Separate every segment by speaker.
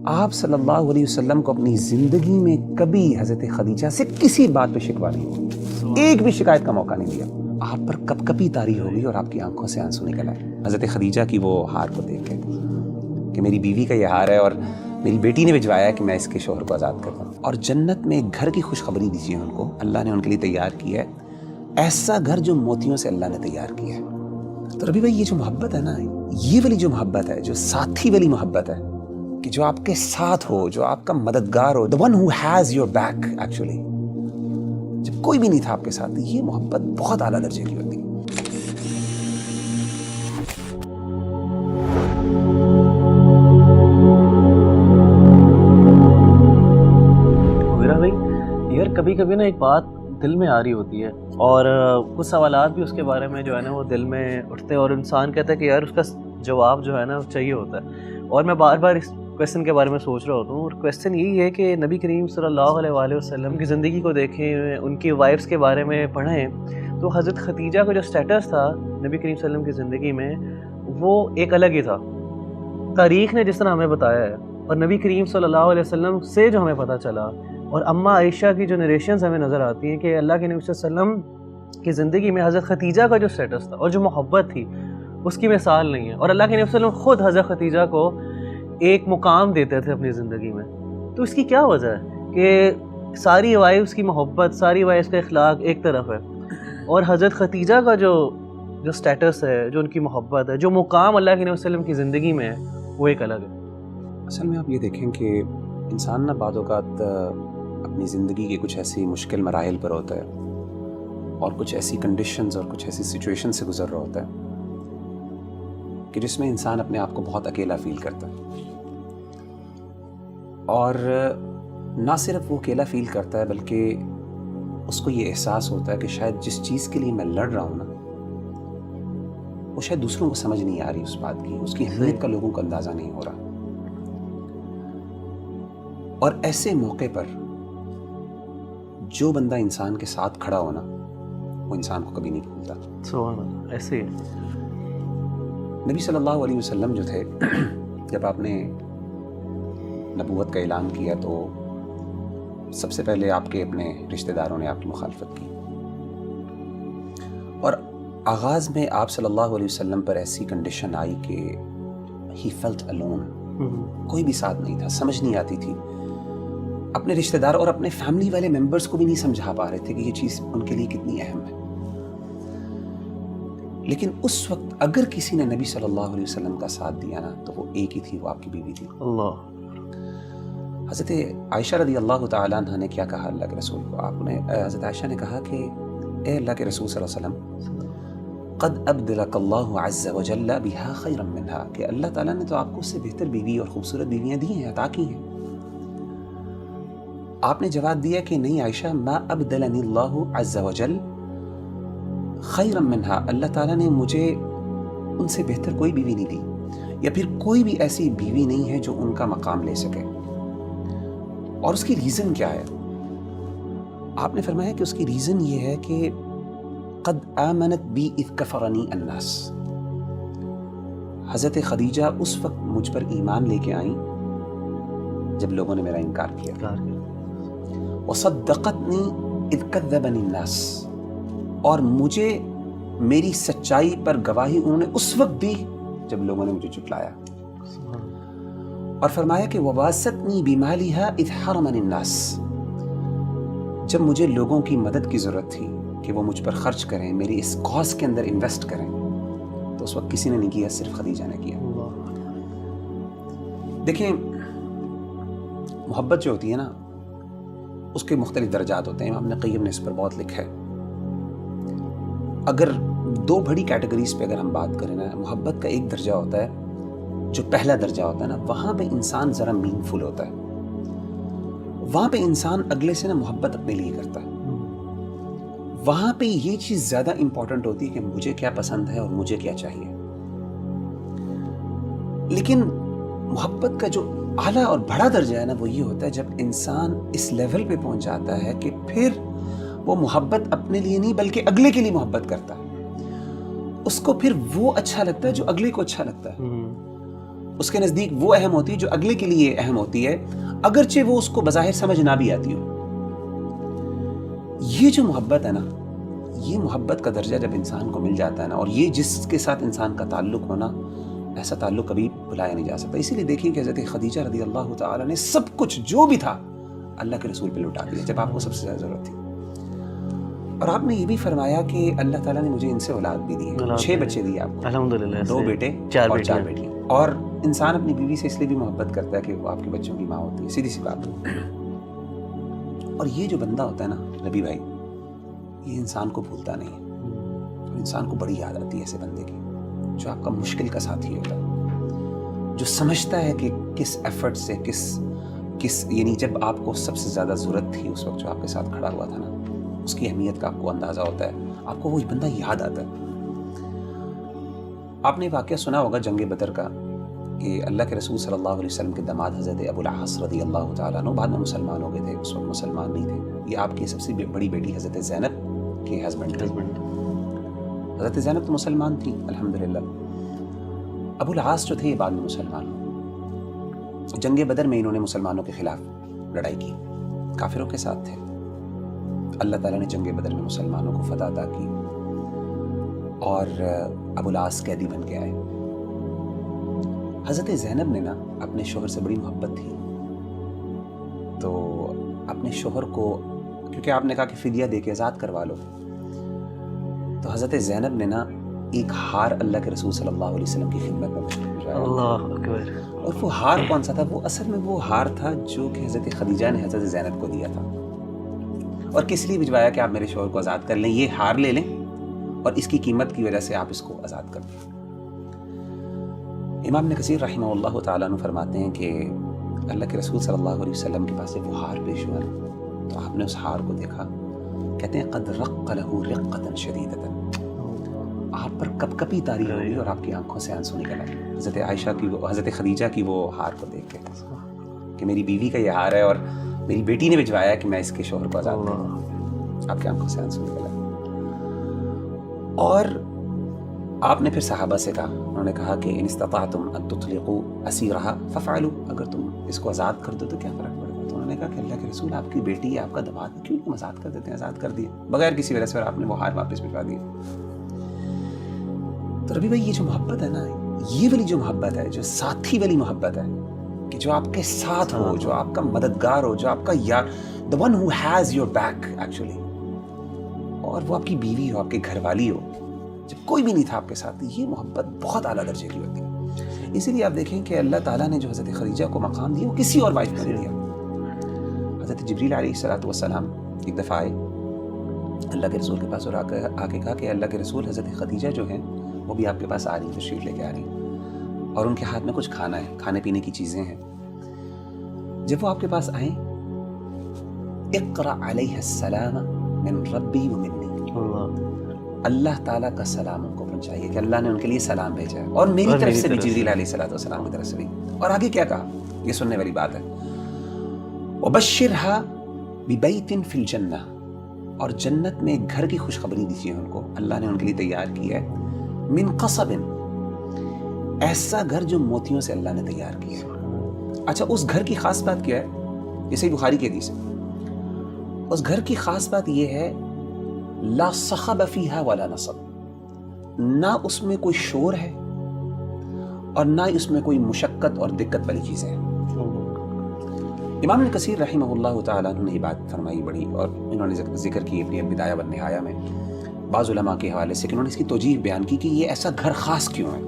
Speaker 1: آپ صلی اللہ علیہ وسلم کو اپنی زندگی میں کبھی حضرت خدیجہ سے کسی بات پہ شکوہ نہیں ہوا، ایک بھی شکایت کا موقع نہیں دیا. آپ پر کپ کپی طاری ہو گئی اور آپ کی آنکھوں سے آنسو نکل آئے حضرت خدیجہ کی وہ ہار کو دیکھ کے کہ میری بیوی کا یہ ہار ہے اور میری بیٹی نے بھجوایا ہے کہ میں اس کے شوہر کو آزاد کر دوں. اور جنت میں ایک گھر کی خوشخبری دیجیے ان کو، اللہ نے ان کے لیے تیار کیا ہے ایسا گھر جو موتیوں سے اللہ نے تیار کیا ہے. تو ربی بھائی، یہ جو محبت ہے نا، یہ والی جو محبت ہے، جو ساتھی والی محبت ہے کہ جو آپ کے ساتھ ہو، جو آپ کا مددگار ہو، the one who has your back actually، جب کوئی بھی نہیں تھا آپ کے ساتھ، یہ محبت بہت اعلیٰ درجے کی ہوتی ہے.
Speaker 2: یار کبھی کبھی نا ایک بات دل میں آ رہی ہوتی ہے اور کچھ سوالات بھی اس کے بارے میں جو ہے نا وہ دل میں اٹھتے ہیں اور انسان کہتا ہے کہ یار اس کا جواب جو ہے نا چاہیے ہوتا ہے. اور میں بار بار اس کویسچن کے بارے میں سوچ رہا ہوتا ہوں، اور کویسچن یہی ہے کہ نبی کریم صلی اللہ علیہ وآلہ وسلم کی زندگی کو دیکھیں، ان کی وائفس کے بارے میں پڑھیں تو حضرت خدیجہ کا جو سٹیٹس تھا نبی کریم صلی اللہ علیہ وسلم کی زندگی میں وہ ایک الگ ہی تھا. تاریخ نے جس طرح ہمیں بتایا ہے اور نبی کریم صلی اللہ علیہ وسلم سے جو ہمیں پتہ چلا اور اماں عائشہ کی جو نریشنز ہمیں نظر آتی ہیں کہ اللہ کے نبی صلی اللہ علیہ وسلم کی زندگی میں حضرت خدیجہ کا جو سٹیٹس تھا اور جو محبت تھی اس کی مثال نہیں ہے. اور اللہ کے نبی صلی اللہ علیہ وسلم خود حضرت خدیجہ کو ایک مقام دیتے تھے اپنی زندگی میں. تو اس کی کیا وجہ ہے کہ ساری وائفس کی محبت، ساری وائفس کا اخلاق ایک طرف ہے اور حضرت خدیجہ کا جو سٹیٹس ہے، جو ان کی محبت ہے، جو مقام اللہ کے نبی صلی اللہ علیہ وسلم کی زندگی میں ہے وہ ایک الگ ہے.
Speaker 1: اصل میں آپ یہ دیکھیں کہ انسان نہ بعض اوقات اپنی زندگی کے کچھ ایسی مشکل مراحل پر ہوتا ہے اور کچھ ایسی کنڈیشنز اور کچھ ایسی سچویشن سے گزر رہا ہوتا ہے کہ جس میں انسان اپنے آپ کو بہت اکیلا فیل کرتا ہے. اور نہ صرف وہ اکیلا فیل کرتا ہے بلکہ اس کو یہ احساس ہوتا ہے کہ شاید جس چیز کے لیے میں لڑ رہا ہوں نا وہ شاید دوسروں کو سمجھ نہیں آ رہی اس بات کی، اس کی اہمیت کا لوگوں کو اندازہ نہیں ہو رہا. اور ایسے موقع پر جو بندہ انسان کے ساتھ کھڑا ہونا وہ انسان کو کبھی نہیں بھولتا.
Speaker 2: سبحان اللہ. ایسے ہی
Speaker 1: نبی صلی اللہ علیہ وسلم جو تھے، جب آپ نے نبوت کا اعلان کیا تو سب سے پہلے آپ کے اپنے رشتہ داروں نے آپ کی مخالفت کی اور آغاز میں آپ صلی اللہ علیہ وسلم پر ایسی کنڈیشن آئی کہ ہی فیلٹ الون، کوئی بھی ساتھ نہیں تھا، سمجھ نہیں آتی تھی. اپنے رشتہ دار اور اپنے فیملی والے ممبرز کو بھی نہیں سمجھا پا رہے تھے کہ یہ چیز ان کے لیے کتنی اہم ہے. لیکن اس وقت اگر کسی نے نبی صلی اللہ علیہ وسلم کا ساتھ دیا نا تو وہ ایک ہی تھی، وہ آپ کی بیوی تھی.
Speaker 2: اللہ.
Speaker 1: حضرت عائشہ رضی اللہ تعالیٰ عنہ نے کیا کہا اللہ کے رسول کو؟ آپ نے حضرت عائشہ نے کہا کہ اے اللہ کے رسول صلی اللہ علیہ وسلم، قد ابدلک اللہ عز وجل بها خیرا منها، کہ اللہ تعالیٰ نے تو آپ کو اس سے بہتر بیوی اور خوبصورت بیویاں دی ہیں، عطا کی ہیں. آپ نے جواب دیا کہ نہیں عائشہ، ما ابدلنی اللہ عز وجل خیرا منها، اللہ تعالیٰ نے مجھے ان سے بہتر کوئی بیوی نہیں دی، یا پھر کوئی بھی ایسی بیوی نہیں ہے جو ان کا مقام لے سکے. اور اس کی ریزن کیا ہے؟ آپ نے فرمایا کہ اس کی ریزن یہ ہے کہ قد آمنت بی اذ کفرنی الناس، حضرت خدیجہ اس وقت مجھ پر ایمان لے کے آئیں جب لوگوں نے میرا انکار کیا. وصدقتنی اذ کذبنی الناس، اور مجھے میری سچائی پر گواہی انہوں نے اس وقت دی جب لوگوں نے مجھے جھٹلایا. اور فرمایا کہ وواستنی بمالھا اذ حرمنی الناس، جب مجھے لوگوں کی مدد کی ضرورت تھی کہ وہ مجھ پر خرچ کریں، میری اس کاز کے اندر انویسٹ کریں، تو اس وقت کسی نے نہیں کیا، صرف خدیجہ نے کیا. دیکھیں محبت جو ہوتی ہے نا اس کے مختلف درجات ہوتے ہیں. امام قیم نے اس پر بہت لکھا ہے. اگر دو بڑی کیٹیگریز پہ اگر ہم بات کریں نا، محبت کا ایک درجہ ہوتا ہے جو پہلا درجہ ہوتا ہے نا، وہاں پہ انسان ذرا مین فل ہوتا ہے، وہاں پہ انسان اگلے سے نا محبت اپنے لیے کرتا ہے. وہاں پہ یہ چیز زیادہ امپورٹنٹ ہوتی ہے کہ مجھے کیا پسند ہے اور مجھے کیا چاہیے. لیکن محبت کا جو اعلیٰ اور بڑا درجہ ہے نا وہ یہ ہوتا ہے جب انسان اس لیول پہ پہنچ جاتا ہے کہ پھر وہ محبت اپنے لیے نہیں بلکہ اگلے کے لیے محبت کرتا ہے. اس کو پھر وہ اچھا لگتا ہے جو اگلے کو اچھا لگتا ہے. اس کے نزدیک وہ اہم ہوتی ہے جو اگلے کے لیے اہم ہوتی ہے، اگرچہ وہ اس کو بظاہر سمجھ نہ بھی آتی ہو۔ یہ جو محبت ہے نا، یہ محبت کا درجہ جب انسان کو مل جاتا ہے نا، اور یہ جس کے ساتھ انسان کا تعلق ہونا، ایسا تعلق کبھی بھلایا نہیں جا سکتا۔ اسی لیے دیکھیں کہ حضرت خدیجہ رضی اللہ تعالیٰ نے سب کچھ جو بھی تھا اللہ کے رسول پہ لوٹا دیا جب آپ کو سب سے زیادہ ضرورت تھی۔ اور آپ نے یہ بھی فرمایا کہ اللہ تعالیٰ نے مجھے ان سے اولاد بھی دی ہے، 6 بچے دیے آپ کو،
Speaker 2: الحمدللہ،
Speaker 1: 2 بیٹے اور 4 بیٹیاں۔ اور انسان اپنی بیوی سے اس لیے بھی محبت کرتا ہے کہ وہ آپ کے بچوں کی ماں ہوتی ہے، سیدھی سی بات ہے۔ اور یہ جو بندہ ہوتا ہے نا نبی بھائی، یہ انسان کو بھولتا نہیں ہے، انسان کو بڑی یاد آتی ہے ایسے بندے کی جو آپ کا مشکل کا ساتھی ہوتا ہے، جو سمجھتا ہے کہ کس ایفرٹ سے کس یعنی جب آپ کو سب سے زیادہ ضرورت تھی اس وقت جو آپ کے ساتھ کھڑا ہوا تھا نا، اس کی اہمیت کا آپ کو اندازہ ہوتا ہے، آپ کو وہ بندہ یاد آتا ہے۔ آپ نے واقعہ سنا ہوگا جنگ بدر کا، کہ اللہ کے رسول صلی اللہ علیہ وسلم کے داماد حضرت ابو العاص رضی اللہ تعالیٰ عنہ بعد میں مسلمان ہو گئے تھے، اس وقت مسلمان نہیں تھے۔ یہ آپ کی سب سے بڑی بیٹی حضرت زینب کے ہسبینڈ تھے۔ حضرت زینب تو مسلمان تھی الحمدللہ، ابو العاص جو تھے یہ بعد میں مسلمان ہوئے۔ جنگ بدر میں انہوں نے مسلمانوں کے خلاف لڑائی کی، کافروں کے ساتھ تھے۔ اللہ تعالیٰ نے جنگ بدر میں مسلمانوں کو فتح عطا کی اور ابو العاص قیدی بن کے آئے۔ حضرت زینب نے نا اپنے شوہر سے بڑی محبت تھی، تو اپنے شوہر کو، کیونکہ آپ نے کہا کہ فدیہ دے کے آزاد کروا لو، تو حضرت زینب نے نا ایک ہار اللہ کے رسول صلی اللہ علیہ وسلم کی خدمت میں بھیجا۔
Speaker 2: اللہ اکبر۔
Speaker 1: اور وہ ہار کون سا تھا؟ وہ اصل میں وہ ہار تھا جو کہ حضرت خدیجہ نے حضرت زینب کو دیا تھا، اور کس لیے بھجوایا کہ آپ میرے شوہر کو آزاد کر لیں، یہ ہار لے لیں اور اس کی قیمت کی وجہ سے آپ اس کو آزاد کر دیں۔ امام ابن کثیر رحمہ اللہ تعالیٰ عنہ فرماتے ہیں کہ اللہ کے رسول صلی اللہ علیہ وسلم کے پاس وہ ہار پیش ہوا تو آپ نے اس ہار کو دیکھا، کہتے ہیں قد رق لہ رقۃ شدیدۃ، آپ پر کپکپی طاری ہوئی اور آپ کی آنکھوں سے آنسو نکل آئے حضرت عائشہ کی، حضرت خدیجہ کی وہ ہار کو دیکھ کے کہ میری بیوی کا یہ ہار ہے اور میری بیٹی نے بھجوایا کہ میں اس کے شوہر کو آزاد کروں، آپ کی آنکھوں سے آنسو نکل آئے۔ اور آپ نے پھر صحابہ سے کہا، انہوں نے کہا کہ ان استطعتم ان تطلقوا اسیرها ففعلوا، اگر تم اس کو آزاد کر دو تو کیا فرق پڑے گا؟ تو انہوں نے کہا کہ اللہ کے رسول آپ کی بیٹی ہے، آپ کا داماد ہے، کیوں تم آزاد کر دیتے ہیں؟ آزاد کر دیے بغیر کسی وجہ سے، اور آپ نے وہ ہار واپس بھجوا دیا۔ تو ربی بھائی یہ جو محبت ہے نا، یہ والی جو محبت ہے، جو ساتھی والی محبت ہے، کہ جو آپ کے ساتھ ہو، جو آپ کا مددگار ہو، جو آپ کا یار، the one who has your back actually، اور وہ آپ کی بیوی ہو، آپ کے گھر والی ہو، جب کوئی بھی نہیں تھا آپ کے ساتھ، یہ محبت بہت اعلیٰ درجے کی ہوتی ہے۔ اسی لیے آپ دیکھیں کہ اللہ تعالیٰ نے جو حضرت خدیجہ کو مقام دیا وہ کسی اور وائف کو نہیں دیا۔ حضرت جبریل علیہ السلام ایک دفعہ آئے اللہ کے رسول کے پاس اور آ کے کہا کہ اللہ کے رسول حضرت خدیجہ جو ہیں وہ بھی آپ کے پاس آ رہی ہیں، تشریف لے کے آ رہی ہیں، اور ان کے ہاتھ میں کچھ کھانا ہے، کھانے پینے کی چیزیں ہیں۔ جب وہ آپ کے پاس آئیں، اقرأ علیہ السلام من ربی و منی، اللہ تعالیٰ کا سلام ان کو پہنچائیے کہ اللہ نے ان کے لیے سلام بھیجا ہے، اور میری طرف سے بھی جبریل علیہ السلام کی طرف سے بھی۔ اور آگے کیا کہا، یہ سننے والی بات ہے، وَبَشِّرْهَا بِبَيْتٍ فِي الْجَنَّةِ، اور جنت میں ایک گھر کی خوشخبری دیجیے ان کو، اللہ نے ان کے لیے تیار کیا ہے، من قصب، ایسا گھر جو موتیوں سے اللہ نے تیار کیا ہے۔ اچھا، اس گھر کی خاص بات کیا ہے؟ جیسے بخاری کی حدیث ہے، اس گھر کی خاص بات یہ ہے لا صخب فیہا ولا نصب، نہ اس میں کوئی شور ہے اور نہ اس میں کوئی مشقت اور دقت والی چیزیں ہیں۔ امام ابن کثیر رحمہ اللہ تعالیٰ نے یہ بات فرمائی بڑی، اور انہوں نے ذکر کی اپنی بدایہ والنہایہ میں بعض علماء کے حوالے سے کہ انہوں نے اس کی توجیہ بیان کی کہ یہ ایسا گھر خاص کیوں ہے۔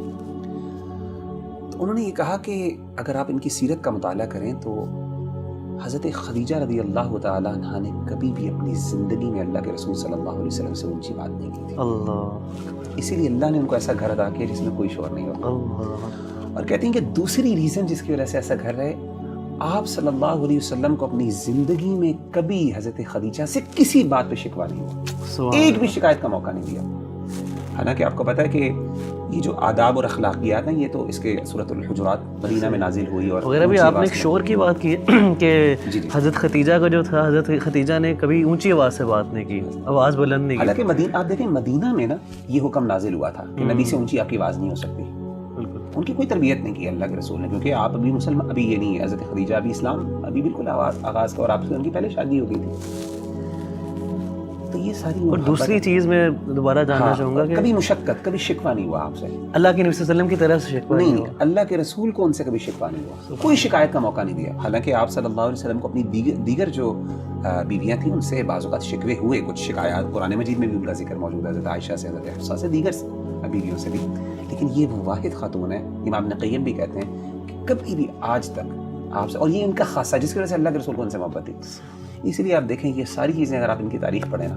Speaker 1: تو انہوں نے یہ کہا کہ اگر آپ ان کی سیرت کا مطالعہ کریں تو حضرت خدیجہ رضی اللہ تعالیٰ عنہ نے کبھی بھی اپنی زندگی میں اللہ کے رسول صلی اللہ علیہ وسلم سے اونچی بات نہیں کی تھی،
Speaker 2: اللہ،
Speaker 1: اسی لیے اللہ نے ان کو ایسا گھر عطا کیا جس میں کوئی شور نہیں ہوتا۔
Speaker 2: اللہ،
Speaker 1: اور کہتے ہیں کہ دوسری ریزن جس کی وجہ سے ایسا گھر ہے، آپ صلی اللہ علیہ وسلم کو اپنی زندگی میں کبھی حضرت خدیجہ سے کسی بات پہ شکوہ نہیں ہوا، ایک بھی شکایت کا موقع نہیں دیا۔ حالانکہ آپ کو پتہ ہے کہ یہ جو آداب اور اخلاقیات ہیں یہ تو اس کے سورۃ الحجرات مدینہ میں نازل ہوئی، اور
Speaker 2: وغیرہ بھی آپ نے ایک شور کی بات کی کہ حضرت خدیجہ کا جو تھا، حضرت خدیجہ نے کبھی اونچی آواز سے بات نہیں کی، آواز بلند نہیں کی۔
Speaker 1: حالانکہ آپ دیکھیں مدینہ میں نا یہ حکم نازل ہوا تھا کہ نبی سے اونچی آپ کی آواز نہیں ہو سکتی، ان کی کوئی تربیت نہیں کی اللہ کے رسول نے, کیونکہ آپ ابھی مسلمان, ابھی یہ نہیں ہے, حضرت خدیجہ ابھی اسلام ابھی بالکل آغاز کا, اور آپ سے ان کی پہلے شادی ہو گئی تھی. تو یہ ساری
Speaker 2: اور دوسری چیز میں دوبارہ جاننا چاہوں گا کہ
Speaker 1: کبھی مشقت, کبھی شکوہ نہیں ہوا آپ سے,
Speaker 2: اللہ کے نبی صلی اللہ علیہ وسلم کی طرف سے شکوہ نہیں ہوا,
Speaker 1: اللہ کے رسول کو ان سے کبھی شکوہ نہیں ہوا, کوئی شکایت کا موقع نہیں دیا. حالانکہ آپ صلی اللہ علیہ وسلم کو اپنی دیگر جو بیویاں تھیں ان سے بعض اوقات شکوے ہوئے, کچھ شکایات قرآن مجید میں بھی ان کا ذکر موجود ہے, حضرت عائشہ سے, حضرت حفصہ سے, دیگر بیویوں سے بھی. لیکن یہ وہ واحد خاتون ہے, امام ابن قیم بھی کہتے ہیں کہ کبھی بھی آج تک آپ سے, اور یہ ان کا خاصہ جس کی وجہ سے اللہ کے رسول کو ان سے محبت تھی. اسی لیے آپ دیکھیں یہ ساری چیزیں اگر آپ ان کی تاریخ پڑھیں نا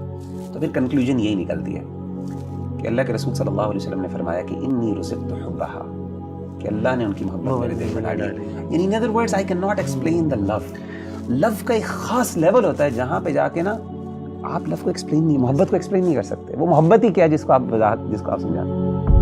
Speaker 1: تو پھر کنکلوژن یہی نکلتی ہے کہ اللہ کے رسول صلی اللہ علیہ وسلم نے فرمایا کہ انی رزقت حبھا, کہ اللہ نے ان کی محبت میرے دل میں ڈالی. یعنی in other words I can not explain the love. Love کا ایک خاص لیول ہوتا ہے جہاں پہ جا کے نا آپ لو کو ایکسپلین نہیں, محبت کو ایکسپلین نہیں کر سکتے. وہ محبت ہی کیا جس کو آپ سمجھاتے ہیں.